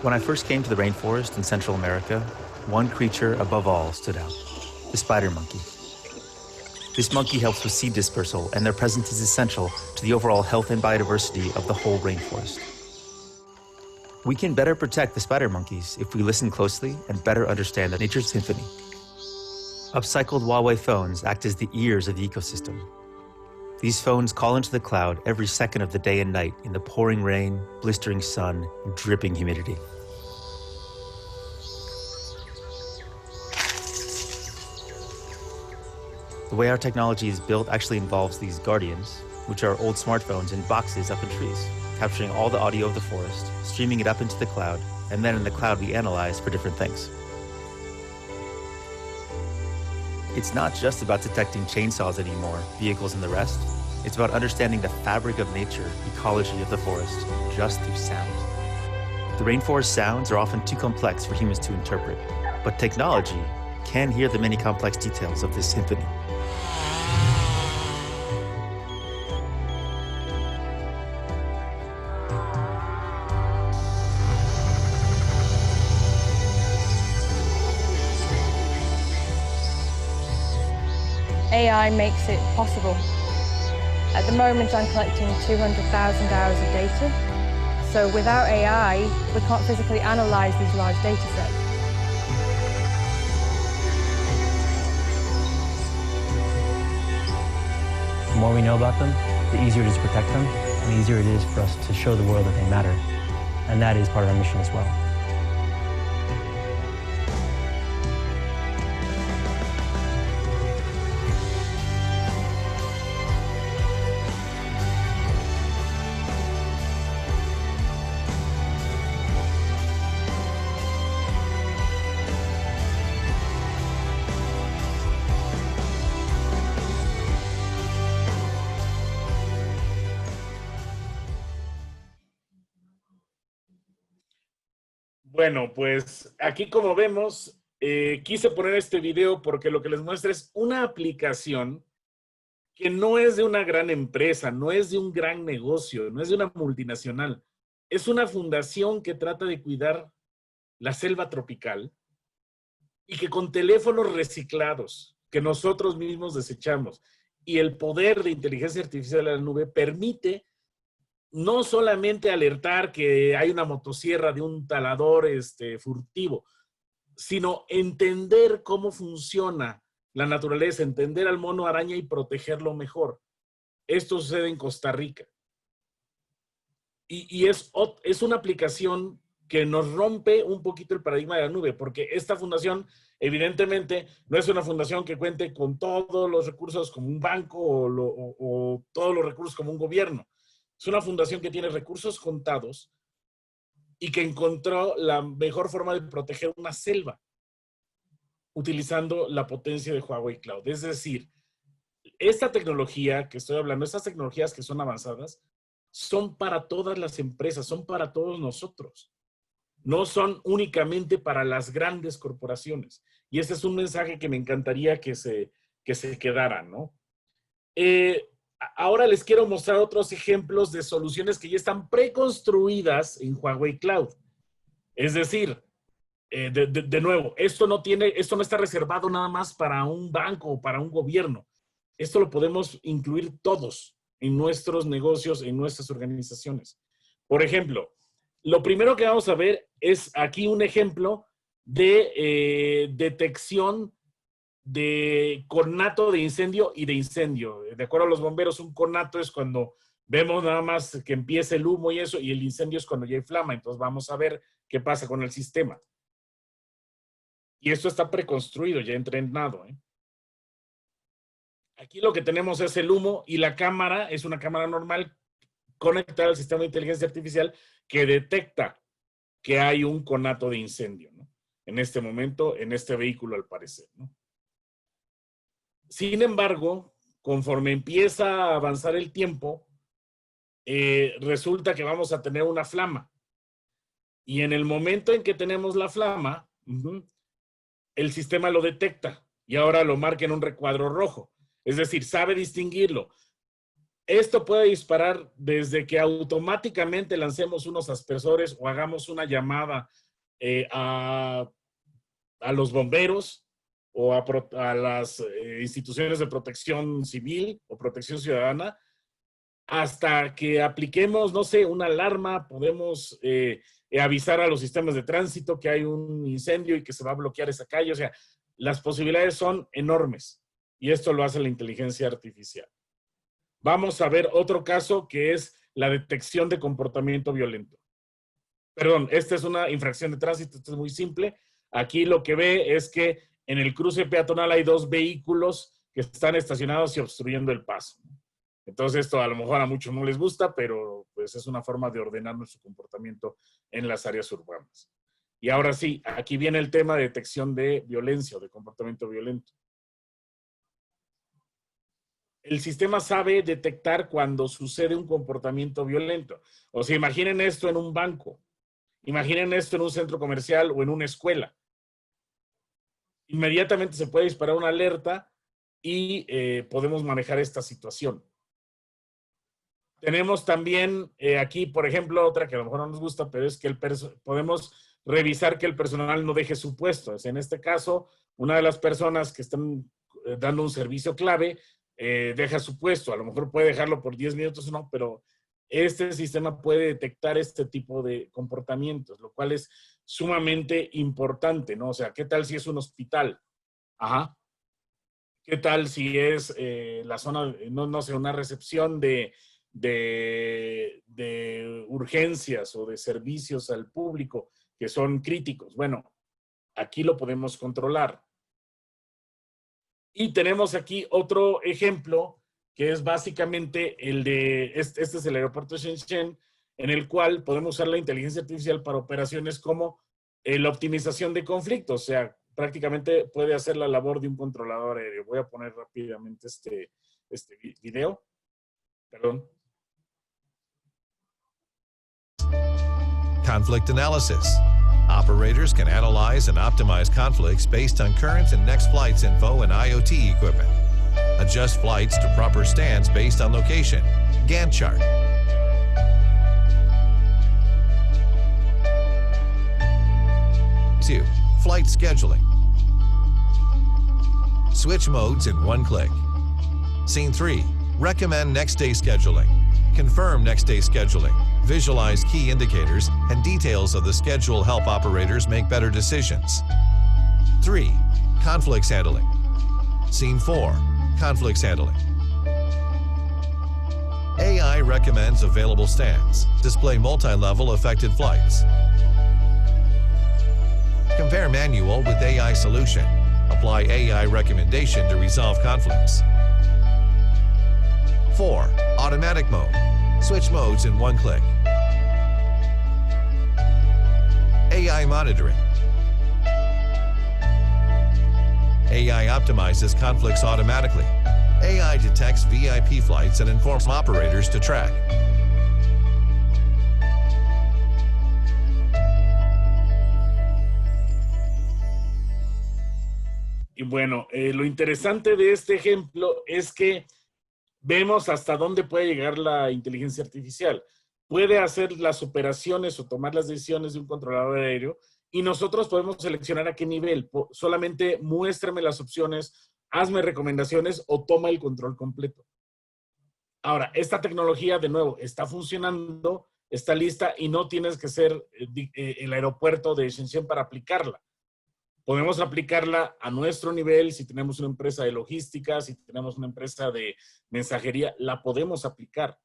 When I first came to the rainforest in Central America, one creature above all stood out, the spider monkey. This monkey helps with seed dispersal, and their presence is essential to the overall health and biodiversity of the whole rainforest. We can better protect the spider monkeys if we listen closely and better understand the nature's symphony. Upcycled Huawei phones act as the ears of the ecosystem. These phones call into the cloud every second of the day and night in the pouring rain, blistering sun, and dripping humidity. The way our technology is built actually involves these guardians, which are old smartphones in boxes up in trees, capturing all the audio of the forest, streaming it up into the cloud, and then in the cloud we analyze for different things. It's not just about detecting chainsaws anymore, vehicles and the rest. It's about understanding the fabric of nature, ecology of the forest, just through sound. The rainforest sounds are often too complex for humans to interpret, but technology can hear the many complex details of this symphony. AI makes it possible. At the moment, I'm collecting 200,000 hours of data. So without AI, we can't physically analyze these large data sets. The more we know about them, the easier it is to protect them, and the easier it is for us to show the world that they matter. And that is part of our mission as well. Bueno, pues aquí como vemos, quise poner este video porque lo que les muestra es una aplicación que no es de una gran empresa, no es de un gran negocio, no es de una multinacional. Es una fundación que trata de cuidar la selva tropical y que con teléfonos reciclados que nosotros mismos desechamos y el poder de inteligencia artificial en la nube permite no solamente alertar que hay una motosierra de un talador furtivo, sino entender cómo funciona la naturaleza, entender al mono araña y protegerlo mejor. Esto sucede en Costa Rica. Y es una aplicación que nos rompe un poquito el paradigma de la nube, porque esta fundación, evidentemente, no es una fundación que cuente con todos los recursos como un banco o todos los recursos como un gobierno. Es una fundación que tiene recursos contados y que encontró la mejor forma de proteger una selva utilizando la potencia de Huawei Cloud. Es decir, esta tecnología que estoy hablando, estas tecnologías que son avanzadas, son para todas las empresas, son para todos nosotros. No son únicamente para las grandes corporaciones. Y este es un mensaje que me encantaría que se quedara, ¿no? Ahora les quiero mostrar otros ejemplos de soluciones que ya están preconstruidas en Huawei Cloud. Es decir, de nuevo, esto no está reservado nada más para un banco o para un gobierno. Esto lo podemos incluir todos en nuestros negocios, en nuestras organizaciones. Por ejemplo, lo primero que vamos a ver es aquí un ejemplo de detección de conato de incendio y de incendio. De acuerdo a los bomberos, un conato es cuando vemos nada más que empieza el humo y eso, y el incendio es cuando ya hay flama. Entonces vamos a ver qué pasa con el sistema. Y esto está preconstruido, ya entrenado, ¿eh? Aquí lo que tenemos es el humo y la cámara es una cámara normal conectada al sistema de inteligencia artificial que detecta que hay un conato de incendio, ¿no? En este momento, en este vehículo al parecer, ¿no? Sin embargo, conforme empieza a avanzar el tiempo, resulta que vamos a tener una flama. Y en el momento en que tenemos la flama, el sistema lo detecta y ahora lo marca en un recuadro rojo. Es decir, sabe distinguirlo. Esto puede disparar desde que automáticamente lancemos unos aspersores o hagamos una llamada a los bomberos o a las instituciones de protección civil o protección ciudadana, hasta que apliquemos, no sé, una alarma, podemos avisar a los sistemas de tránsito que hay un incendio y que se va a bloquear esa calle. O sea, las posibilidades son enormes y esto lo hace la inteligencia artificial. Vamos a ver otro caso que es la detección de comportamiento violento. Perdón, esta es una infracción de tránsito, esto es muy simple. Aquí lo que ve es que en el cruce peatonal hay dos vehículos que están estacionados y obstruyendo el paso. Entonces esto a lo mejor a muchos no les gusta, pero pues es una forma de ordenar nuestro comportamiento en las áreas urbanas. Y ahora sí, aquí viene el tema de detección de violencia o de comportamiento violento. El sistema sabe detectar cuando sucede un comportamiento violento. O sea, imaginen esto en un banco. Imaginen esto en un centro comercial o en una escuela. Inmediatamente se puede disparar una alerta y podemos manejar esta situación. Tenemos también aquí, por ejemplo, otra que a lo mejor no nos gusta, pero es que podemos revisar que el personal no deje su puesto. En este caso, una de las personas que están dando un servicio clave deja su puesto. A lo mejor puede dejarlo por 10 minutos o no, pero este sistema puede detectar este tipo de comportamientos, lo cual es sumamente importante, ¿no? O sea, ¿qué tal si es un hospital? Ajá. ¿Qué tal si es la zona, no sé, una recepción de urgencias o de servicios al público que son críticos? Bueno, aquí lo podemos controlar. Y tenemos aquí otro ejemplo que es básicamente el de, este es el aeropuerto de Shenzhen, en el cual podemos usar la inteligencia artificial para operaciones como la optimización de conflictos. O sea, prácticamente puede hacer la labor de un controlador aéreo. Voy a poner rápidamente este video. Perdón. Conflict analysis, Operators can analyze and optimize conflicts based on current and next flight's info and IoT equipment. Adjust flights to proper stands based on location. Gantt chart. Two, flight scheduling. Switch modes in one click. Scene 3, recommend next day scheduling. Confirm next day scheduling. Visualize key indicators and details of the schedule help operators make better decisions. 3, conflicts handling. Scene 4, conflicts handling. AI recommends available stands. Display multi-level affected flights. Compare manual with AI solution. Apply AI recommendation to resolve conflicts. 4, automatic mode. Switch modes in one click. AI monitoring. AI optimizes conflicts automatically. AI detects VIP flights and informs operators to track. Y bueno, lo interesante de este ejemplo es que vemos hasta dónde puede llegar la inteligencia artificial. Puede hacer las operaciones o tomar las decisiones de un controlador aéreo y nosotros podemos seleccionar a qué nivel. Solamente muéstrame las opciones, hazme recomendaciones o toma el control completo. Ahora, esta tecnología, de nuevo, está funcionando, está lista y no tienes que ser el aeropuerto de Shenzhen para aplicarla. Podemos aplicarla a nuestro nivel, si tenemos una empresa de logística, si tenemos una empresa de mensajería, la podemos aplicar.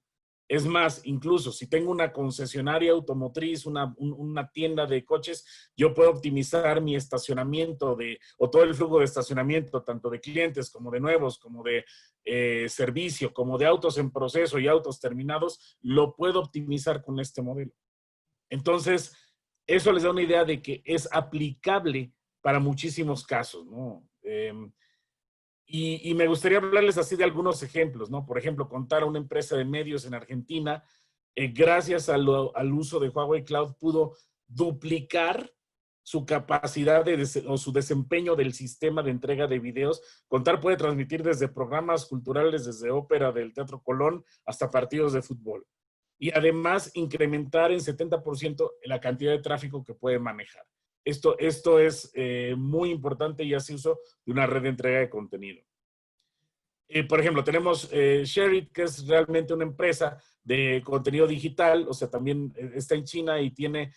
Es más, incluso si tengo una concesionaria automotriz, una tienda de coches, yo puedo optimizar mi estacionamiento o todo el flujo de estacionamiento, tanto de clientes como de nuevos, como de servicio, como de autos en proceso y autos terminados, lo puedo optimizar con este modelo. Entonces, eso les da una idea de que es aplicable para muchísimos casos, ¿no? Y me gustaría hablarles así de algunos ejemplos, ¿no? Por ejemplo, contar a una empresa de medios en Argentina, gracias al uso de Huawei Cloud, pudo duplicar su capacidad o su desempeño del sistema de entrega de videos. Contar puede transmitir desde programas culturales, desde ópera del Teatro Colón, hasta partidos de fútbol. Y además, incrementar en 70% la cantidad de tráfico que puede manejar. Esto es muy importante y hace uso de una red de entrega de contenido. Por ejemplo, tenemos Sherit, que es realmente una empresa de contenido digital, o sea, también está en China y tiene,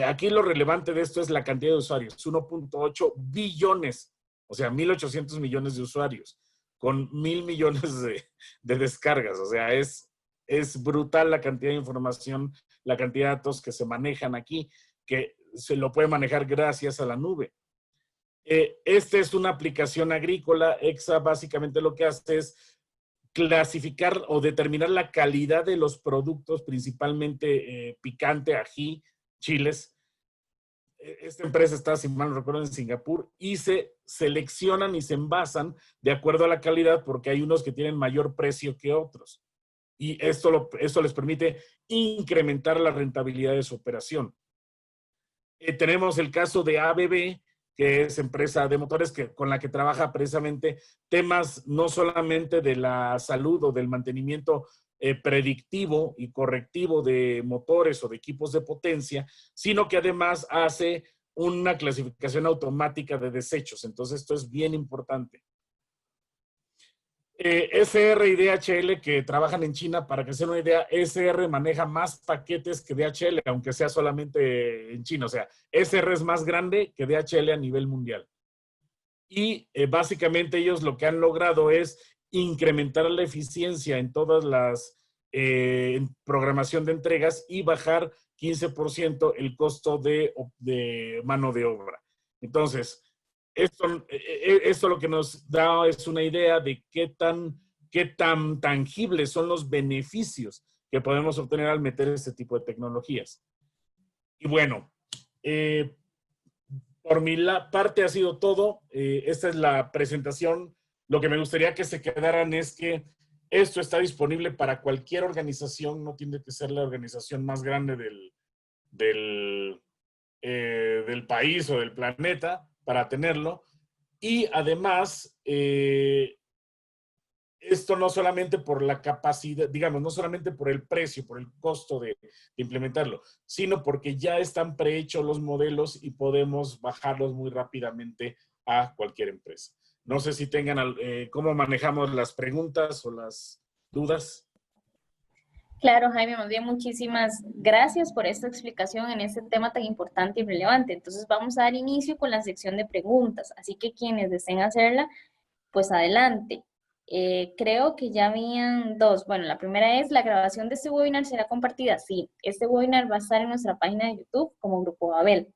aquí lo relevante de esto es la cantidad de usuarios, 1.8 billones, o sea, 1.800 millones de usuarios, con 1.000 millones de descargas, o sea, es brutal la cantidad de información, la cantidad de datos que se manejan aquí, que se lo puede manejar gracias a la nube. Esta es una aplicación agrícola. EXA básicamente lo que hace es clasificar o determinar la calidad de los productos, principalmente picante, ají, chiles. Esta empresa está, si mal no recuerdo, en Singapur y se seleccionan y se envasan de acuerdo a la calidad porque hay unos que tienen mayor precio que otros. Y esto les permite incrementar la rentabilidad de su operación. Tenemos el caso de ABB, que es empresa de motores con la que trabaja precisamente temas no solamente de la salud o del mantenimiento predictivo y correctivo de motores o de equipos de potencia, sino que además hace una clasificación automática de desechos. Entonces, esto es bien importante. SR y DHL, que trabajan en China, para que se den una idea, SR maneja más paquetes que DHL, aunque sea solamente en China. O sea, SR es más grande que DHL a nivel mundial. Y básicamente ellos lo que han logrado es incrementar la eficiencia en todas las programación de entregas y bajar 15% el costo de mano de obra. Entonces, esto lo que nos da es una idea de qué tan tangibles son los beneficios que podemos obtener al meter este tipo de tecnologías. Y bueno, por mi parte ha sido todo. Esta es la presentación. Lo que me gustaría que se quedaran es que esto está disponible para cualquier organización, no tiene que ser la organización más grande del del país o del planeta para tenerlo. Y además, esto no solamente por la capacidad, digamos, no solamente por el precio, por el costo de implementarlo, sino porque ya están prehechos los modelos y podemos bajarlos muy rápidamente a cualquier empresa. No sé si tengan, cómo manejamos las preguntas o las dudas. Claro, Jaime, más bien muchísimas gracias por esta explicación en este tema tan importante y relevante. Entonces vamos a dar inicio con la sección de preguntas, así que quienes deseen hacerla, pues adelante. Creo que ya habían dos. Bueno, la primera es, ¿la grabación de este webinar será compartida? Sí, este webinar va a estar en nuestra página de YouTube como Grupo Babel.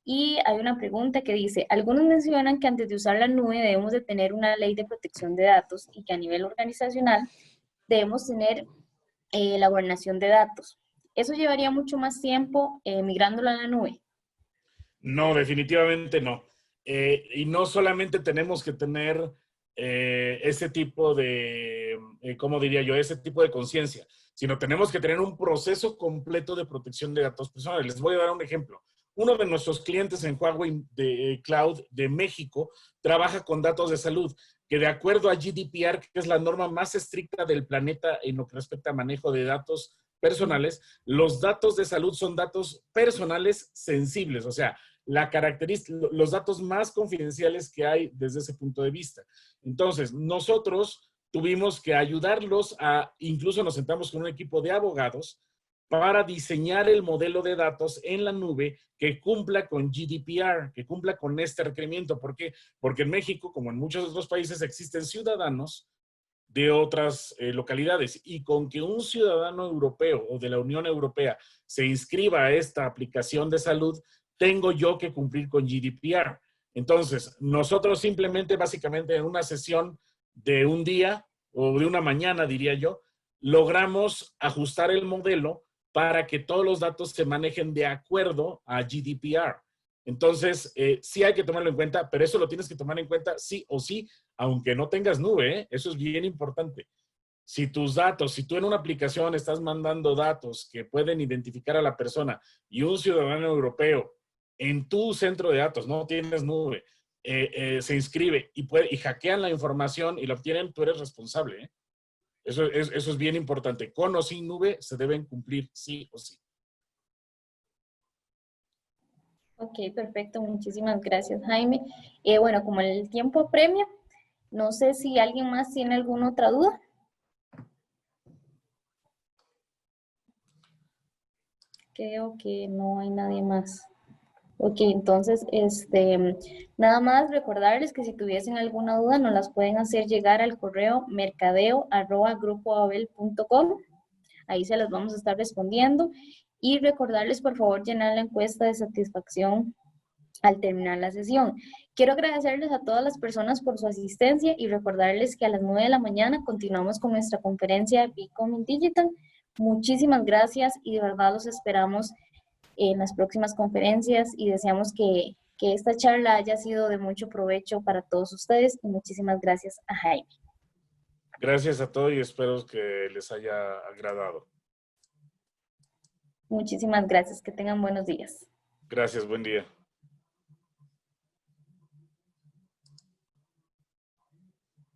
Y hay una pregunta que dice, algunos mencionan que antes de usar la nube debemos de tener una ley de protección de datos y que a nivel organizacional debemos tener la gobernación de datos. ¿Eso llevaría mucho más tiempo migrándolo a la nube? No, definitivamente no. Y no solamente tenemos que tener ese tipo de, ¿cómo diría yo? Ese tipo de conciencia, sino tenemos que tener un proceso completo de protección de datos personales. Les voy a dar un ejemplo. Uno de nuestros clientes en Huawei de Cloud de México trabaja con datos de salud, que de acuerdo a GDPR, que es la norma más estricta del planeta en lo que respecta a manejo de datos personales, los datos de salud son datos personales sensibles, o sea, los datos más confidenciales que hay desde ese punto de vista. Entonces, nosotros tuvimos que ayudarlos incluso nos sentamos con un equipo de abogados para diseñar el modelo de datos en la nube que cumpla con GDPR, que cumpla con este requerimiento. ¿Por qué? Porque en México, como en muchos otros países, existen ciudadanos de otras localidades y con que un ciudadano europeo o de la Unión Europea se inscriba a esta aplicación de salud, tengo yo que cumplir con GDPR. Entonces, nosotros simplemente, básicamente, en una sesión de un día o de una mañana, diría yo, logramos ajustar el modelo para que todos los datos se manejen de acuerdo a GDPR. Entonces, sí hay que tomarlo en cuenta, pero eso lo tienes que tomar en cuenta sí o sí, aunque no tengas nube, ¿eh? Eso es bien importante. Si tus datos, si tú en una aplicación estás mandando datos que pueden identificar a la persona y un ciudadano europeo en tu centro de datos, no tienes nube, se inscribe y hackean la información y la obtienen, tú eres responsable, ¿eh? Eso es bien importante. Con o sin nube se deben cumplir sí o sí. Ok, perfecto. Muchísimas gracias, Jaime. Bueno, como el tiempo apremia, no sé si alguien más tiene alguna otra duda. Creo que no hay nadie más. Ok, entonces, nada más recordarles que si tuviesen alguna duda, nos las pueden hacer llegar al correo mercadeo@grupobabel.com. Ahí se las vamos a estar respondiendo. Y recordarles, por favor, llenar la encuesta de satisfacción al terminar la sesión. Quiero agradecerles a todas las personas por su asistencia y recordarles que a las 9 de la mañana continuamos con nuestra conferencia Becoming Digital. Muchísimas gracias y de verdad los esperamos en las próximas conferencias y deseamos que esta charla haya sido de mucho provecho para todos ustedes y muchísimas gracias a Jaime. Gracias a todos y espero que les haya agradado. Muchísimas gracias, que tengan buenos días. Gracias, buen día.